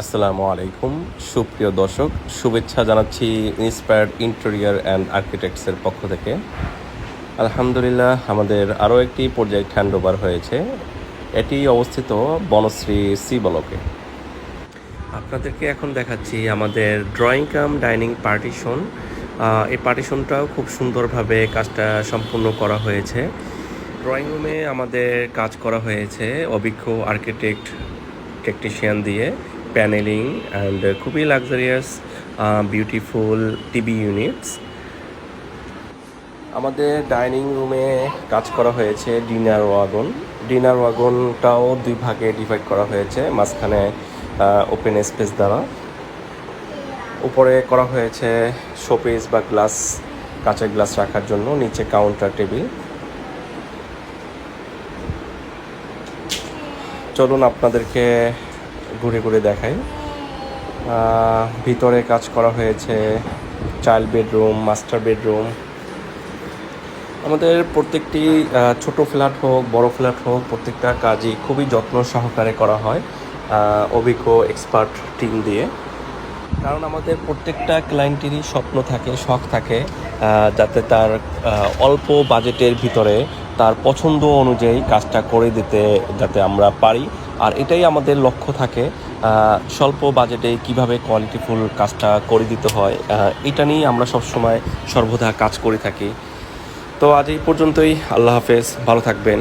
আসসালামু আলাইকুম সুপ্রিয় দর্শক, শুভেচ্ছা জানাচ্ছি ইন্সপায়ার্ড ইন্টেরিয়র অ্যান্ড আর্কিটেক্টসের পক্ষ থেকে। আলহামদুলিল্লাহ, আমাদের আরও একটি প্রজেক্ট হ্যান্ডওভার হয়েছে। এটি অবস্থিত বনশ্রী সি ব্লকে। আপনাদেরকে এখন দেখাচ্ছি আমাদের ড্রয়িং কাম ডাইনিং পার্টিশন। এই পার্টিশনটাও খুব সুন্দরভাবে কাজটা সম্পূর্ণ করা হয়েছে। ড্রয়িং রুমে আমাদের কাজ করা হয়েছে অভিজ্ঞ টেকনিশিয়ান দিয়ে, প্যানেলিং অ্যান্ড খুবই লাক্সারিয়াস বিউটিফুল টিভি ইউনিটস। আমাদের ডাইনিং রুমে কাজ করা হয়েছে ডিনার ওয়াগনটাও দুই ভাগে ডিভাইড করা হয়েছে, মাঝখানে ওপেন স্পেস দ্বারা। উপরে করা হয়েছে শোপিস বা গ্লাস, কাঁচের গ্লাস রাখার জন্য, নিচে কাউন্টার টেবিল। চলুন আপনাদেরকে ঘুরে ঘুরে দেখাই। ভিতরে কাজ করা হয়েছে চাইল্ড বেডরুম, মাস্টার বেডরুম। আমাদের প্রত্যেকটি ছোট ফ্ল্যাট হোক বড় ফ্ল্যাট হোক, প্রত্যেকটা কাজই খুবই যত্ন সহকারে করা হয় অভিজ্ঞ এক্সপার্ট টিম দিয়ে। কারণ আমাদের প্রত্যেকটা ক্লায়েন্টেরই স্বপ্ন থাকে, শখ থাকে, যাতে তার অল্প বাজেটের ভিতরে তার পছন্দ অনুযায়ী কাজটা করে দিতে যাতে আমরা পারি। আর এটাই আমাদের লক্ষ্য থাকে, স্বল্প বাজেটে কিভাবে কোয়ালিটিফুল কাজটা করে দিতে হয়, এটা নিয়েই আমরা সবসময় সর্বদা কাজ করে থাকি। তো আজ এই পর্যন্তই। আল্লাহ হাফেজ, ভালো থাকবেন।